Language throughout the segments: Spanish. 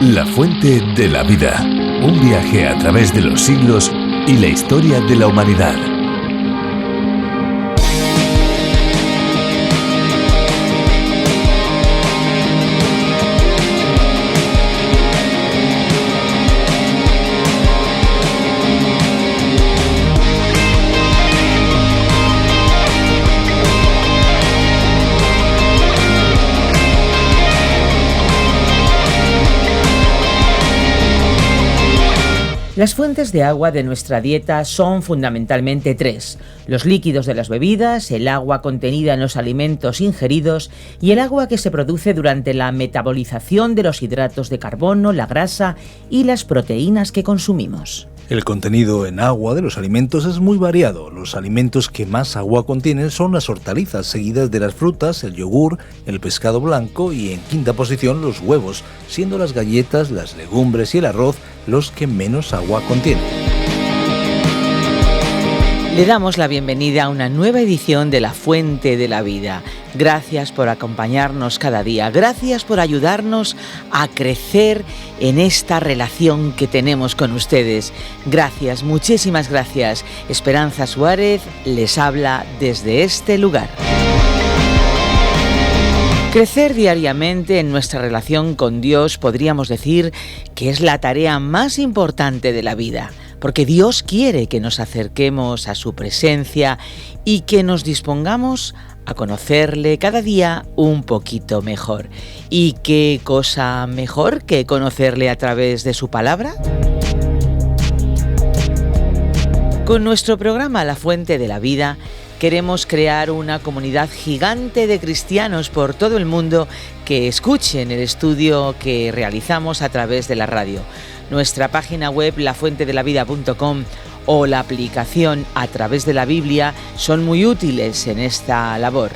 La fuente de la vida. Un viaje a través de los siglos y la historia de la humanidad. Las fuentes de agua de nuestra dieta son fundamentalmente tres: los líquidos de las bebidas, el agua contenida en los alimentos ingeridos y el agua que se produce durante la metabolización de los hidratos de carbono, la grasa y las proteínas que consumimos. El contenido en agua de los alimentos es muy variado. Los alimentos que más agua contienen son las hortalizas, seguidas de las frutas, el yogur, el pescado blanco y en quinta posición los huevos, siendo las galletas, las legumbres y el arroz los que menos agua contienen. Le damos la bienvenida a una nueva edición de La Fuente de la Vida. Gracias por acompañarnos cada día, gracias por ayudarnos a crecer en esta relación que tenemos con ustedes. Gracias, muchísimas gracias. Esperanza Suárez les habla desde este lugar. Crecer diariamente en nuestra relación con Dios podríamos decir que es la tarea más importante de la vida, porque Dios quiere que nos acerquemos a su presencia y que nos dispongamos a conocerle cada día un poquito mejor. ¿Y qué cosa mejor que conocerle a través de su palabra? Con nuestro programa La Fuente de la Vida, queremos crear una comunidad gigante de cristianos por todo el mundo que escuchen el estudio que realizamos a través de la radio. Nuestra página web, lafuentedelavida.com, o la aplicación A Través de la Biblia son muy útiles en esta labor.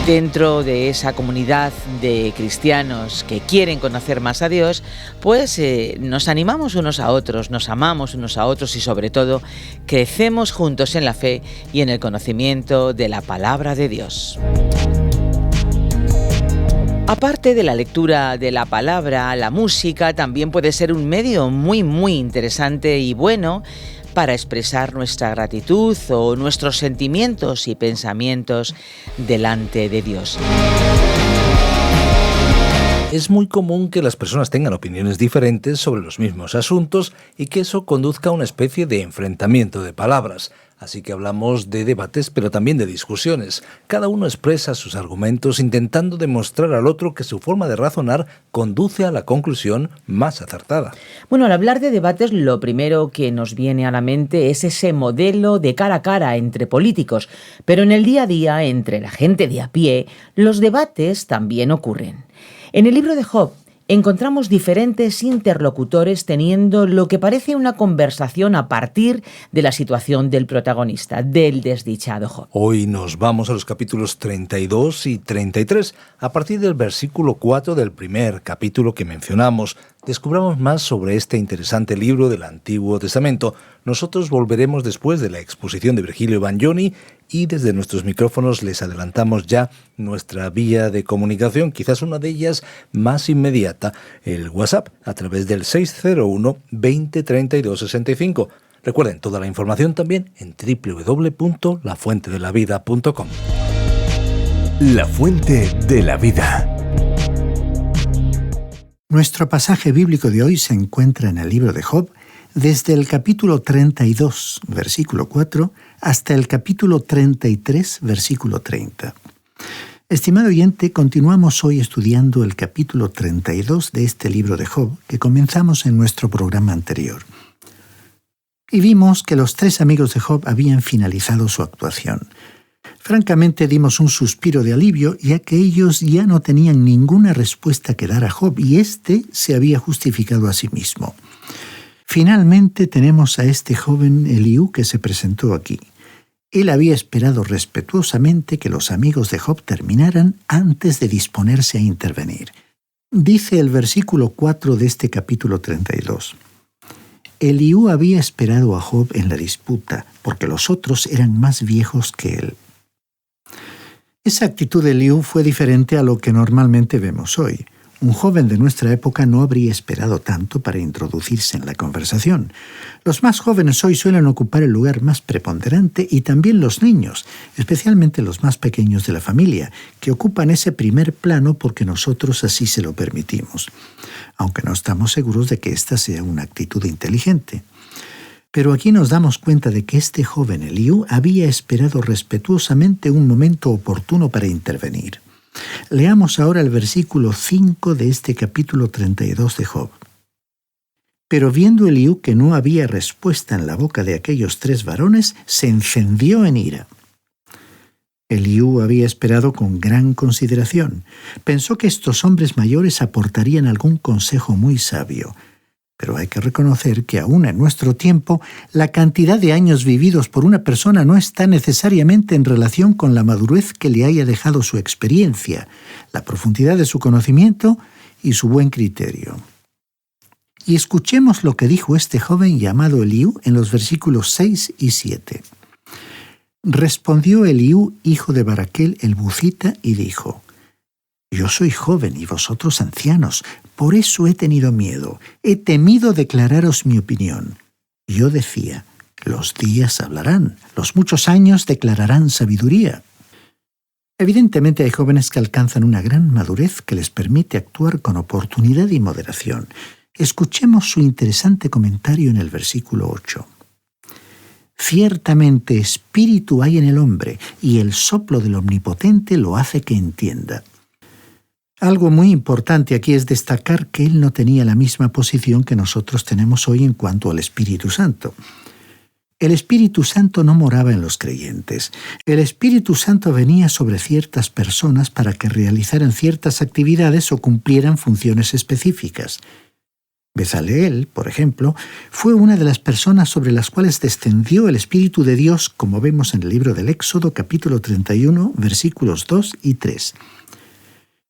Dentro de esa comunidad de cristianos que quieren conocer más a Dios, pues nos animamos unos a otros, nos amamos unos a otros y sobre todo crecemos juntos en la fe y en el conocimiento de la palabra de Dios. Aparte de la lectura de la palabra, la música también puede ser un medio muy interesante y bueno para expresar nuestra gratitud o nuestros sentimientos y pensamientos delante de Dios. Es muy común que las personas tengan opiniones diferentes sobre los mismos asuntos y que eso conduzca a una especie de enfrentamiento de palabras. Así que hablamos de debates, pero también de discusiones. Cada uno expresa sus argumentos intentando demostrar al otro que su forma de razonar conduce a la conclusión más acertada. Bueno, al hablar de debates, lo primero que nos viene a la mente es ese modelo de cara a cara entre políticos. Pero en el día a día, entre la gente de a pie, los debates también ocurren. En el libro de Job encontramos diferentes interlocutores teniendo lo que parece una conversación a partir de la situación del protagonista, del desdichado Job. Hoy nos vamos a los capítulos 32 y 33. A partir del versículo 4 del primer capítulo que mencionamos, descubramos más sobre este interesante libro del Antiguo Testamento. Nosotros volveremos después de la exposición de Virgilio Bagnoni y desde nuestros micrófonos les adelantamos ya nuestra vía de comunicación, quizás una de ellas más inmediata, el WhatsApp, a través del 601 20 32 65. Recuerden, toda la información también en www.lafuentedelavida.com. La Fuente de la Vida. Nuestro pasaje bíblico de hoy se encuentra en el libro de Job, desde el capítulo 32, versículo 4, hasta el capítulo 33, versículo 30. Estimado oyente, continuamos hoy estudiando el capítulo 32 de este libro de Job, que comenzamos en nuestro programa anterior. Y vimos que los tres amigos de Job habían finalizado su actuación. Francamente dimos un suspiro de alivio, ya que ellos ya no tenían ninguna respuesta que dar a Job y éste se había justificado a sí mismo. Finalmente tenemos a este joven Eliú que se presentó aquí. Él había esperado respetuosamente que los amigos de Job terminaran antes de disponerse a intervenir. Dice el versículo 4 de este capítulo 32. Eliú había esperado a Job en la disputa, porque los otros eran más viejos que él. Esa actitud de Eliú fue diferente a lo que normalmente vemos hoy. Un joven de nuestra época no habría esperado tanto para introducirse en la conversación. Los más jóvenes hoy suelen ocupar el lugar más preponderante y también los niños, especialmente los más pequeños de la familia, que ocupan ese primer plano porque nosotros así se lo permitimos, aunque no estamos seguros de que esta sea una actitud inteligente. Pero aquí nos damos cuenta de que este joven Eliú había esperado respetuosamente un momento oportuno para intervenir. Leamos ahora el versículo 5 de este capítulo 32 de Job. Pero viendo Eliú que no había respuesta en la boca de aquellos 3 varones, se encendió en ira. Eliú había esperado con gran consideración. Pensó que estos hombres mayores aportarían algún consejo muy sabio. Pero hay que reconocer que aún en nuestro tiempo, la cantidad de años vividos por una persona no está necesariamente en relación con la madurez que le haya dejado su experiencia, la profundidad de su conocimiento y su buen criterio. Y escuchemos lo que dijo este joven llamado Eliú en los versículos 6 y 7. Respondió Eliú, hijo de Baraquel el Buzita, y dijo: Yo soy joven y vosotros ancianos, por eso he tenido miedo, he temido declararos mi opinión. Yo decía: los días hablarán, los muchos años declararán sabiduría. Evidentemente hay jóvenes que alcanzan una gran madurez que les permite actuar con oportunidad y moderación. Escuchemos su interesante comentario en el versículo 8. Ciertamente espíritu hay en el hombre, y el soplo del Omnipotente lo hace que entienda. Algo muy importante aquí es destacar que él no tenía la misma posición que nosotros tenemos hoy en cuanto al Espíritu Santo. El Espíritu Santo no moraba en los creyentes. El Espíritu Santo venía sobre ciertas personas para que realizaran ciertas actividades o cumplieran funciones específicas. Bezaleel, por ejemplo, fue una de las personas sobre las cuales descendió el Espíritu de Dios, como vemos en el libro del Éxodo, capítulo 31, versículos 2 y 3.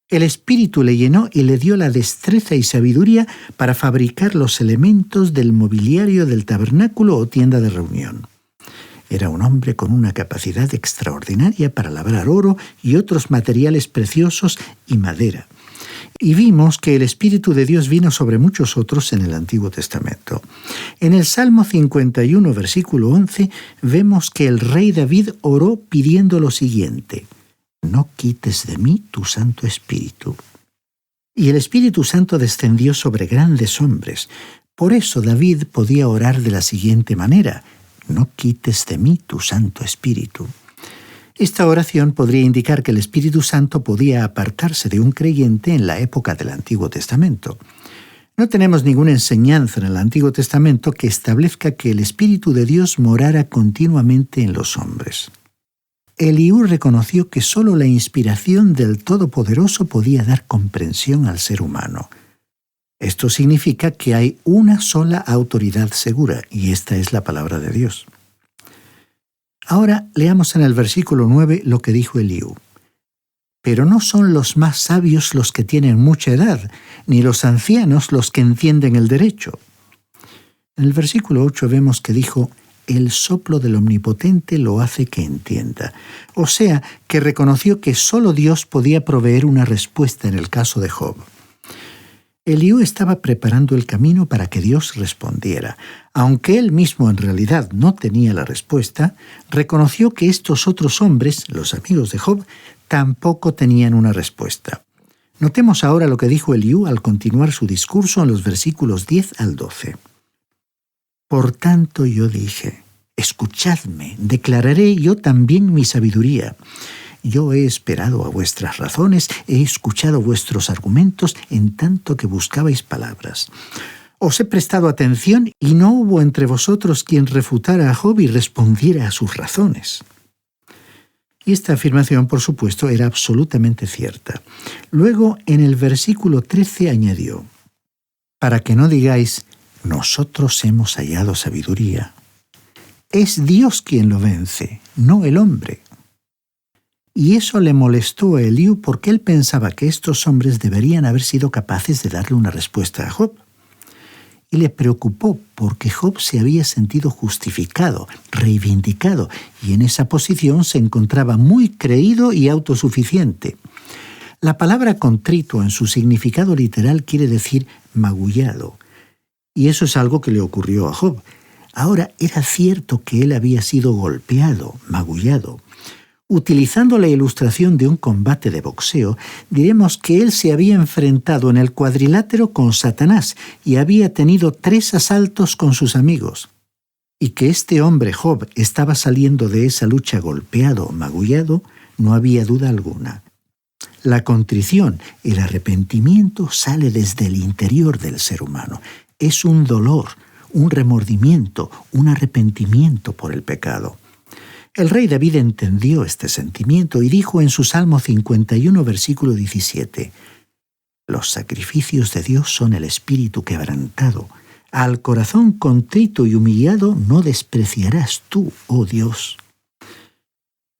El Espíritu le llenó y le dio la destreza y sabiduría para fabricar los elementos del mobiliario del tabernáculo o tienda de reunión. Era un hombre con una capacidad extraordinaria para labrar oro y otros materiales preciosos y madera. Y vimos que el Espíritu de Dios vino sobre muchos otros en el Antiguo Testamento. En el Salmo 51, versículo 11, vemos que el rey David oró pidiendo lo siguiente: No quites de mí tu Santo Espíritu. Y el Espíritu Santo descendió sobre grandes hombres. Por eso David podía orar de la siguiente manera: No quites de mí tu Santo Espíritu. Esta oración podría indicar que el Espíritu Santo podía apartarse de un creyente en la época del Antiguo Testamento. No tenemos ninguna enseñanza en el Antiguo Testamento que establezca que el Espíritu de Dios morara continuamente en los hombres. Eliú reconoció que sólo la inspiración del Todopoderoso podía dar comprensión al ser humano. Esto significa que hay una sola autoridad segura, y esta es la palabra de Dios. Ahora leamos en el versículo 9 lo que dijo Eliú. Pero no son los más sabios los que tienen mucha edad, ni los ancianos los que entienden el derecho. En el versículo 8 vemos que dijo: el soplo del Omnipotente lo hace que entienda. O sea, que reconoció que solo Dios podía proveer una respuesta en el caso de Job. Eliú estaba preparando el camino para que Dios respondiera. Aunque él mismo en realidad no tenía la respuesta, reconoció que estos otros hombres, los amigos de Job, tampoco tenían una respuesta. Notemos ahora lo que dijo Eliú al continuar su discurso en los versículos 10 al 12. Por tanto yo dije: escuchadme, declararé yo también mi sabiduría. Yo he esperado a vuestras razones, he escuchado vuestros argumentos en tanto que buscabais palabras. Os he prestado atención y no hubo entre vosotros quien refutara a Job y respondiera a sus razones. Y esta afirmación, por supuesto, era absolutamente cierta. Luego, en el versículo 13 añadió: para que no digáis: nosotros hemos hallado sabiduría. Es Dios quien lo vence, no el hombre. Y eso le molestó a Eliú porque él pensaba que estos hombres deberían haber sido capaces de darle una respuesta a Job. y le preocupó porque Job se había sentido justificado, reivindicado, y en esa posición se encontraba muy creído y autosuficiente. La palabra contrito en su significado literal quiere decir magullado, y eso es algo que le ocurrió a Job. Ahora, era cierto que él había sido golpeado, magullado. Utilizando la ilustración de un combate de boxeo, diremos que él se había enfrentado en el cuadrilátero con Satanás y había tenido 3 asaltos con sus amigos. Y que este hombre Job estaba saliendo de esa lucha golpeado, magullado, no había duda alguna. La contrición, el arrepentimiento, sale desde el interior del ser humano. Es un dolor, un remordimiento, un arrepentimiento por el pecado. El rey David entendió este sentimiento y dijo en su Salmo 51, versículo 17, «Los sacrificios de Dios son el espíritu quebrantado. Al corazón contrito y humillado no despreciarás tú, oh Dios».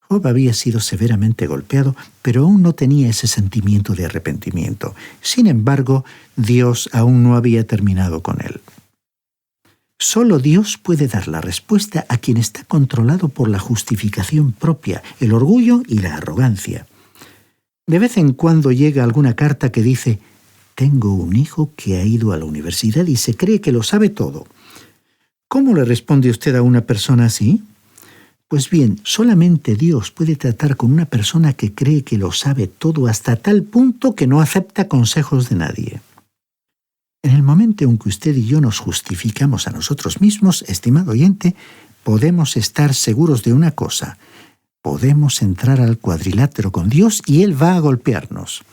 Job había sido severamente golpeado, pero aún no tenía ese sentimiento de arrepentimiento. Sin embargo, Dios aún no había terminado con él. Solo Dios puede dar la respuesta a quien está controlado por la justificación propia, el orgullo y la arrogancia. De vez en cuando llega alguna carta que dice: «Tengo un hijo que ha ido a la universidad y se cree que lo sabe todo». ¿Cómo le responde usted a una persona así? Pues bien, solamente Dios puede tratar con una persona que cree que lo sabe todo hasta tal punto que no acepta consejos de nadie. En el momento en que usted y yo nos justificamos a nosotros mismos, estimado oyente, podemos estar seguros de una cosa: podemos entrar al cuadrilátero con Dios y Él va a golpearnos.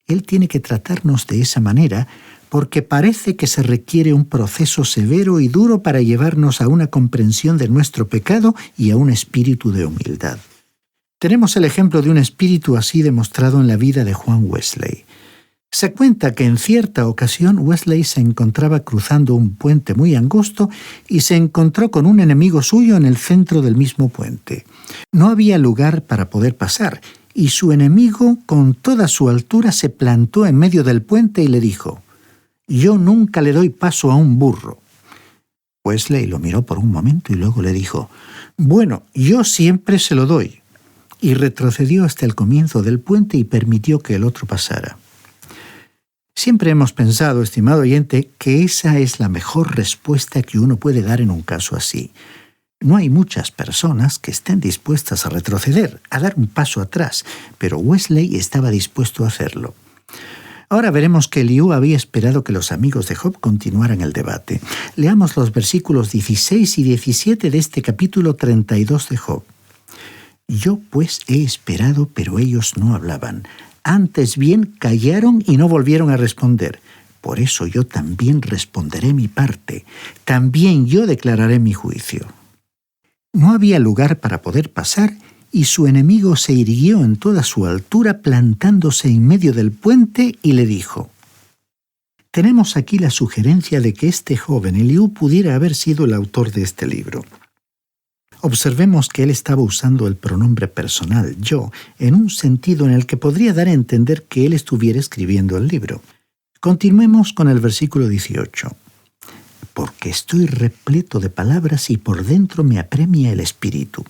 Él tiene que tratarnos de esa manera porque parece que se requiere un proceso severo y duro para llevarnos a una comprensión de nuestro pecado y a un espíritu de humildad. Tenemos el ejemplo de un espíritu así demostrado en la vida de Juan Wesley. Se cuenta que en cierta ocasión Wesley se encontraba cruzando un puente muy angosto y se encontró con un enemigo suyo en el centro del mismo puente. No había lugar para poder pasar y su enemigo, con toda su altura, se plantó en medio del puente y le dijo: «Yo nunca le doy paso a un burro». Wesley lo miró por un momento y luego le dijo: «Bueno, yo siempre se lo doy». Y retrocedió hasta el comienzo del puente y permitió que el otro pasara. Siempre hemos pensado, estimado oyente, que esa es la mejor respuesta que uno puede dar en un caso así. No hay muchas personas que estén dispuestas a retroceder, a dar un paso atrás, pero Wesley estaba dispuesto a hacerlo. Ahora veremos que Eliú había esperado que los amigos de Job continuaran el debate. Leamos los versículos 16 y 17 de este capítulo 32 de Job. «Yo pues he esperado, pero ellos no hablaban. Antes bien callaron y no volvieron a responder. Por eso yo también responderé mi parte. También yo declararé mi juicio». No había lugar para poder pasar y su enemigo se irguió en toda su altura plantándose en medio del puente y le dijo: Tenemos aquí la sugerencia de que este joven Eliú pudiera haber sido el autor de este libro. Observemos que él estaba usando el pronombre personal, yo, en un sentido en el que podría dar a entender que él estuviera escribiendo el libro. Continuemos con el versículo 18. Porque estoy repleto de palabras y por dentro me apremia el espíritu.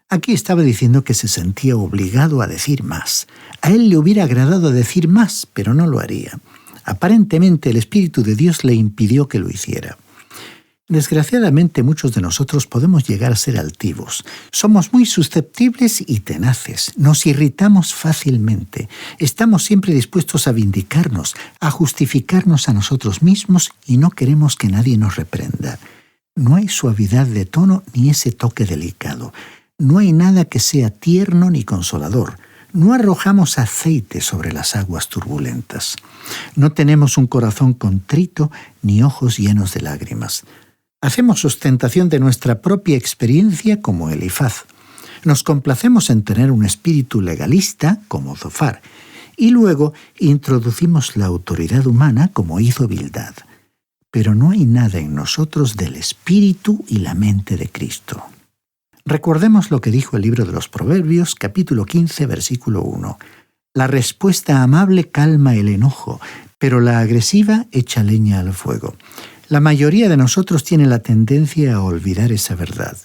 Aquí estaba diciendo que se sentía obligado a decir más. A él le hubiera agradado decir más, pero no lo haría. Aparentemente el Espíritu de Dios le impidió que lo hiciera. Desgraciadamente muchos de nosotros podemos llegar a ser altivos. Somos muy susceptibles y tenaces. Nos irritamos fácilmente. Estamos siempre dispuestos a vindicarnos, a justificarnos a nosotros mismos y no queremos que nadie nos reprenda. No hay suavidad de tono ni ese toque delicado. No hay nada que sea tierno ni consolador. No arrojamos aceite sobre las aguas turbulentas. No tenemos un corazón contrito ni ojos llenos de lágrimas. Hacemos ostentación de nuestra propia experiencia como Elifaz. Nos complacemos en tener un espíritu legalista como Zofar. Y luego introducimos la autoridad humana como hizo Bildad. Pero no hay nada en nosotros del espíritu y la mente de Cristo. Recordemos lo que dijo el libro de los Proverbios, capítulo 15, versículo 1. La respuesta amable calma el enojo, pero la agresiva echa leña al fuego. La mayoría de nosotros tiene la tendencia a olvidar esa verdad.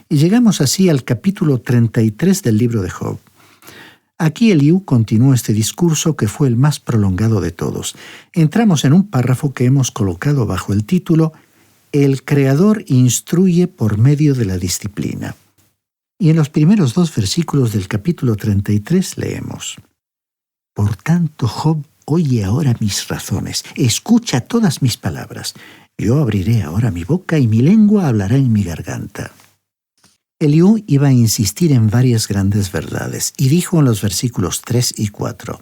Y llegamos así al capítulo 33 del libro de Job. Aquí Eliú continúa este discurso que fue el más prolongado de todos. Entramos en un párrafo que hemos colocado bajo el título El Creador instruye por medio de la disciplina. Y en los primeros 2 versículos del capítulo 33 leemos: Por tanto, Job, oye ahora mis razones, escucha todas mis palabras. Yo abriré ahora mi boca y mi lengua hablará en mi garganta. Eliú iba a insistir en varias grandes verdades y dijo en los versículos 3 y 4: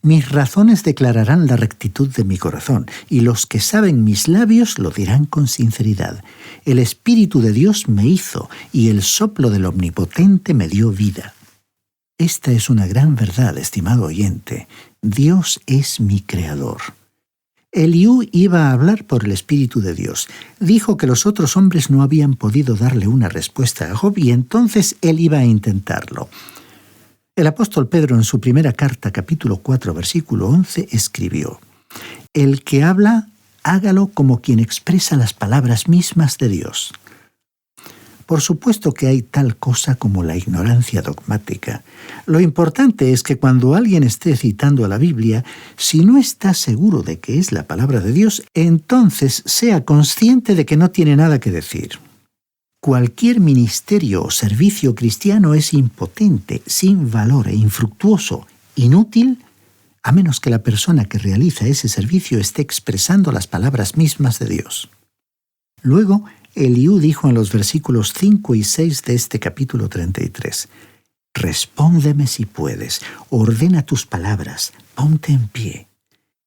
Mis razones declararán la rectitud de mi corazón, y los que saben mis labios lo dirán con sinceridad. El Espíritu de Dios me hizo, y el soplo del Omnipotente me dio vida. Esta es una gran verdad, estimado oyente. Dios es mi Creador. Eliú iba a hablar por el Espíritu de Dios. Dijo que los otros hombres no habían podido darle una respuesta a Job y entonces él iba a intentarlo. El apóstol Pedro en su primera carta, capítulo 4, versículo 11, escribió: El que habla, hágalo como quien expresa las palabras mismas de Dios. Por supuesto que hay tal cosa como la ignorancia dogmática. Lo importante es que cuando alguien esté citando a la Biblia, si no está seguro de que es la palabra de Dios, entonces sea consciente de que no tiene nada que decir. Cualquier ministerio o servicio cristiano es impotente, sin valor e infructuoso, inútil, a menos que la persona que realiza ese servicio esté expresando las palabras mismas de Dios. Luego, Eliú dijo en los versículos 5 y 6 de este capítulo 33, Respóndeme si puedes, ordena tus palabras, ponte en pie.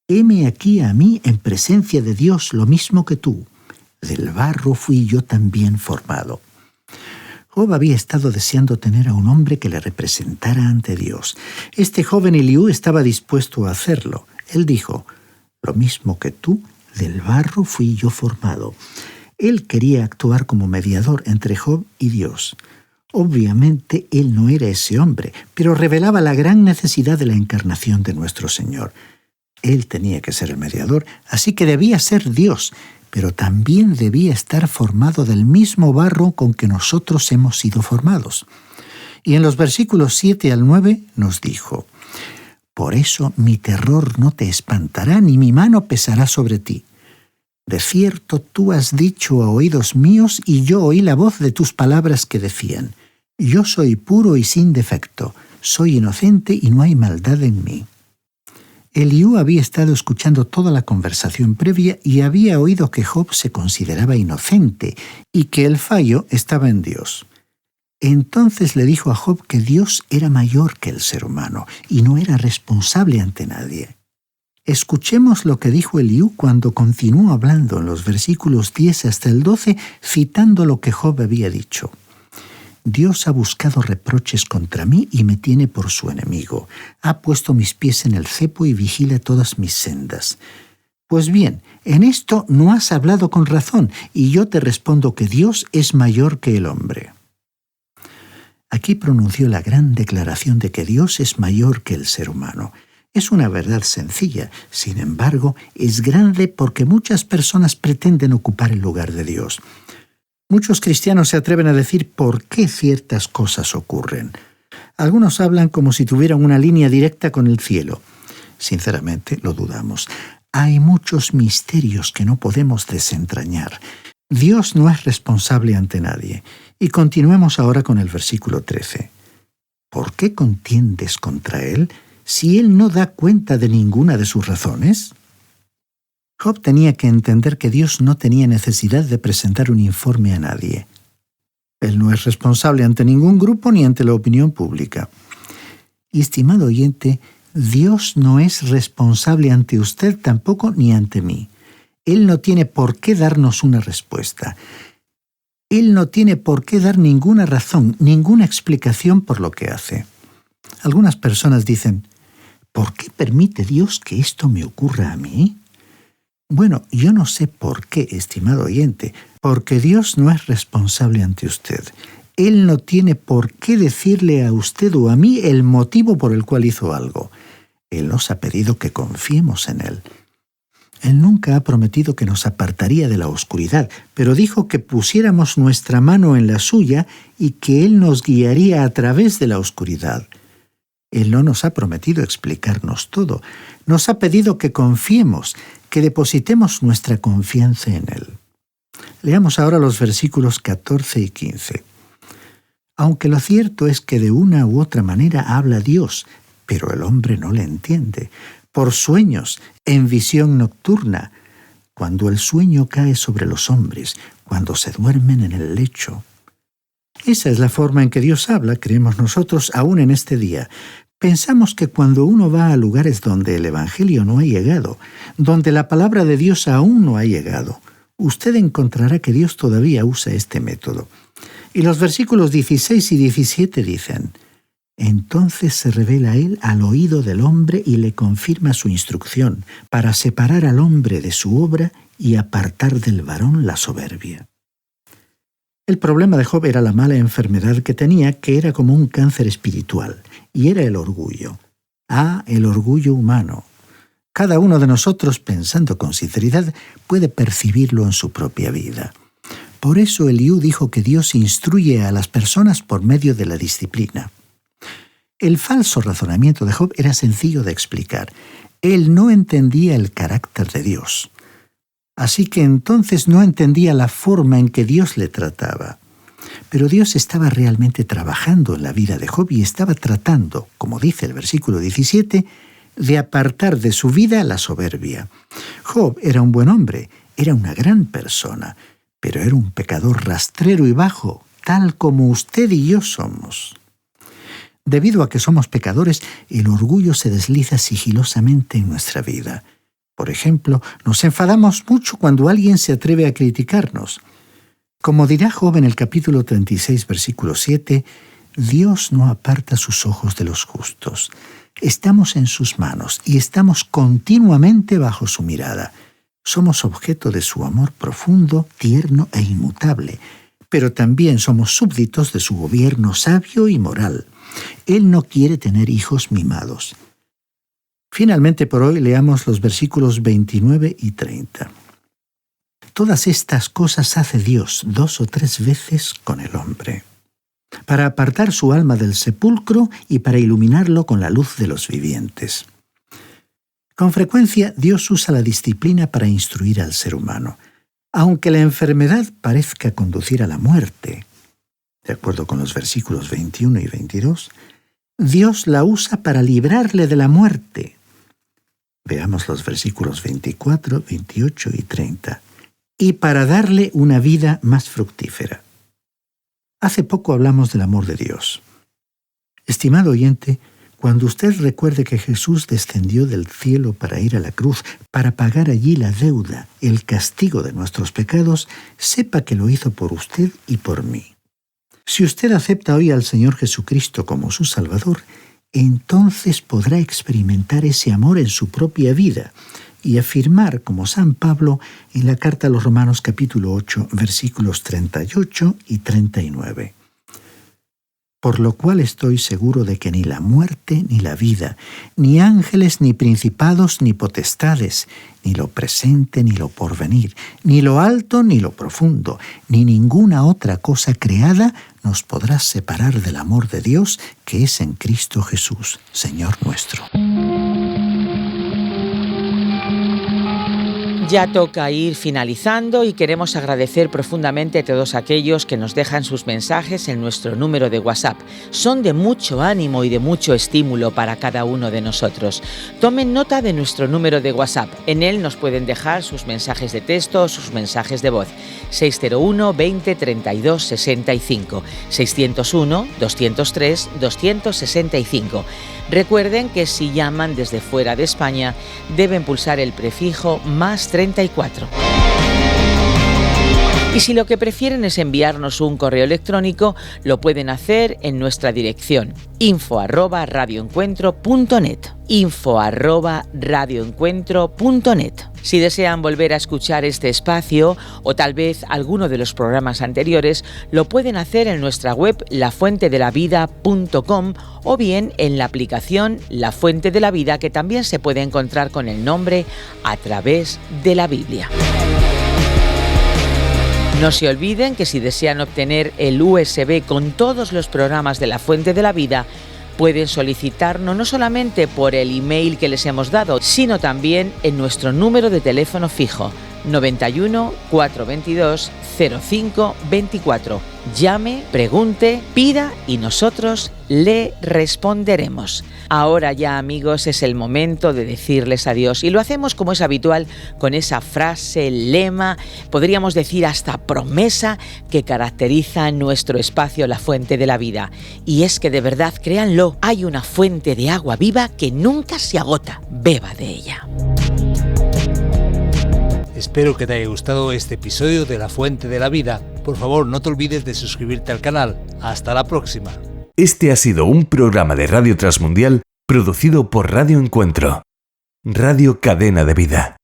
Heme aquí a mí en presencia de Dios lo mismo que tú. Del barro fui yo también formado. Job había estado deseando tener a un hombre que le representara ante Dios. Este joven Eliú estaba dispuesto a hacerlo. Él dijo: Lo mismo que tú, del barro fui yo formado. Él quería actuar como mediador entre Job y Dios. Obviamente, él no era ese hombre, pero revelaba la gran necesidad de la encarnación de nuestro Señor. Él tenía que ser el mediador, así que debía ser Dios, pero también debía estar formado del mismo barro con que nosotros hemos sido formados. Y en los versículos 7 al 9 nos dijo: Por eso mi terror no te espantará, ni mi mano pesará sobre ti. De cierto, tú has dicho a oídos míos, y yo oí la voz de tus palabras que decían: Yo soy puro y sin defecto, soy inocente y no hay maldad en mí. Eliú había estado escuchando toda la conversación previa y había oído que Job se consideraba inocente y que el fallo estaba en Dios. Entonces le dijo a Job que Dios era mayor que el ser humano y no era responsable ante nadie. Escuchemos lo que dijo Eliú cuando continuó hablando en los versículos 10 hasta el 12, citando lo que Job había dicho. Dios ha buscado reproches contra mí y me tiene por su enemigo. Ha puesto mis pies en el cepo y vigila todas mis sendas. Pues bien, en esto no has hablado con razón, y yo te respondo que Dios es mayor que el hombre. Aquí pronunció la gran declaración de que Dios es mayor que el ser humano. Es una verdad sencilla, sin embargo, es grande porque muchas personas pretenden ocupar el lugar de Dios. Muchos cristianos se atreven a decir por qué ciertas cosas ocurren. Algunos hablan como si tuvieran una línea directa con el cielo. Sinceramente, lo dudamos. Hay muchos misterios que no podemos desentrañar. Dios no es responsable ante nadie. Y continuemos ahora con el versículo 13. ¿Por qué contiendes contra él si él no da cuenta de ninguna de sus razones? Job tenía que entender que Dios no tenía necesidad de presentar un informe a nadie. Él no es responsable ante ningún grupo ni ante la opinión pública. Y estimado oyente, Dios no es responsable ante usted tampoco ni ante mí. Él no tiene por qué darnos una respuesta. Él no tiene por qué dar ninguna razón, ninguna explicación por lo que hace. Algunas personas dicen: ¿por qué permite Dios que esto me ocurra a mí? Bueno, yo no sé por qué, estimado oyente, porque Dios no es responsable ante usted. Él no tiene por qué decirle a usted o a mí el motivo por el cual hizo algo. Él nos ha pedido que confiemos en Él. Él nunca ha prometido que nos apartaría de la oscuridad, pero dijo que pusiéramos nuestra mano en la suya y que Él nos guiaría a través de la oscuridad. Él no nos ha prometido explicarnos todo. Nos ha pedido que confiemos, que depositemos nuestra confianza en Él. Leamos ahora los versículos 14 y 15. Aunque lo cierto es que de una u otra manera habla Dios, pero el hombre no le entiende. Por sueños, en visión nocturna, cuando el sueño cae sobre los hombres, cuando se duermen en el lecho. Esa es la forma en que Dios habla, creemos nosotros, aún en este día. Pensamos que cuando uno va a lugares donde el Evangelio no ha llegado, donde la palabra de Dios aún no ha llegado, usted encontrará que Dios todavía usa este método. Y los versículos 16 y 17 dicen: entonces se revela Él al oído del hombre y le confirma su instrucción, para separar al hombre de su obra y apartar del varón la soberbia. El problema de Job era la mala enfermedad que tenía, que era como un cáncer espiritual, y era el orgullo. El orgullo humano. Cada uno de nosotros, pensando con sinceridad, puede percibirlo en su propia vida. Por eso Eliú dijo que Dios instruye a las personas por medio de la disciplina. El falso razonamiento de Job era sencillo de explicar. Él no entendía el carácter de Dios. Así que entonces no entendía la forma en que Dios le trataba. Pero Dios estaba realmente trabajando en la vida de Job y estaba tratando, como dice el versículo 17, de apartar de su vida la soberbia. Job era un buen hombre, era una gran persona, pero era un pecador rastrero y bajo, tal como usted y yo somos. Debido a que somos pecadores, el orgullo se desliza sigilosamente en nuestra vida. Por ejemplo, nos enfadamos mucho cuando alguien se atreve a criticarnos. Como dirá Job en el capítulo 36, versículo 7, Dios no aparta sus ojos de los justos. Estamos en sus manos y estamos continuamente bajo su mirada. Somos objeto de su amor profundo, tierno e inmutable, pero también somos súbditos de su gobierno sabio y moral. Él no quiere tener hijos mimados. Finalmente, por hoy, leamos los versículos 29 y 30. Todas estas cosas hace Dios 2 o 3 veces con el hombre, para apartar su alma del sepulcro y para iluminarlo con la luz de los vivientes. Con frecuencia, Dios usa la disciplina para instruir al ser humano. Aunque la enfermedad parezca conducir a la muerte, de acuerdo con los versículos 21 y 22, Dios la usa para librarle de la muerte. Veamos los versículos 24, 28 y 30. Y para darle una vida más fructífera. Hace poco hablamos del amor de Dios. Estimado oyente, cuando usted recuerde que Jesús descendió del cielo para ir a la cruz, para pagar allí la deuda, el castigo de nuestros pecados, sepa que lo hizo por usted y por mí. Si usted acepta hoy al Señor Jesucristo como su Salvador, entonces podrá experimentar ese amor en su propia vida y afirmar, como San Pablo, en la carta a los Romanos capítulo 8, versículos 38 y 39. Por lo cual estoy seguro de que ni la muerte ni la vida, ni ángeles ni principados ni potestades, ni lo presente ni lo porvenir, ni lo alto ni lo profundo, ni ninguna otra cosa creada nos podrá separar del amor de Dios que es en Cristo Jesús, Señor nuestro. Ya toca ir finalizando y queremos agradecer profundamente a todos aquellos que nos dejan sus mensajes en nuestro número de WhatsApp. Son de mucho ánimo y de mucho estímulo para cada uno de nosotros. Tomen nota de nuestro número de WhatsApp. En él nos pueden dejar sus mensajes de texto o sus mensajes de voz. 601 20 32 65, 601 203 265. Recuerden que si llaman desde fuera de España, deben pulsar el prefijo +34. Y si lo que prefieren es enviarnos un correo electrónico, lo pueden hacer en nuestra dirección info@radioencuentro.net. info@radioencuentro.net. Si desean volver a escuchar este espacio o tal vez alguno de los programas anteriores, lo pueden hacer en nuestra web lafuentedelavida.com o bien en la aplicación La Fuente de la Vida, que también se puede encontrar con el nombre A Través de la Biblia. No se olviden que si desean obtener el USB con todos los programas de La Fuente de la Vida, pueden solicitarnos no solamente por el email que les hemos dado, sino también en nuestro número de teléfono fijo, 91 422 05 24. Llame, pregunte, pida y nosotros le responderemos. Ahora ya, amigos, es el momento de decirles adiós y lo hacemos como es habitual con esa frase, lema, podríamos decir hasta promesa que caracteriza nuestro espacio La Fuente de la Vida. Y es que de verdad, créanlo, hay una fuente de agua viva que nunca se agota. Beba de ella. Espero que te haya gustado este episodio de La Fuente de la Vida. Por favor, no te olvides de suscribirte al canal. Hasta la próxima. Este ha sido un programa de Radio Transmundial producido por Radio Encuentro, Radio Cadena de Vida.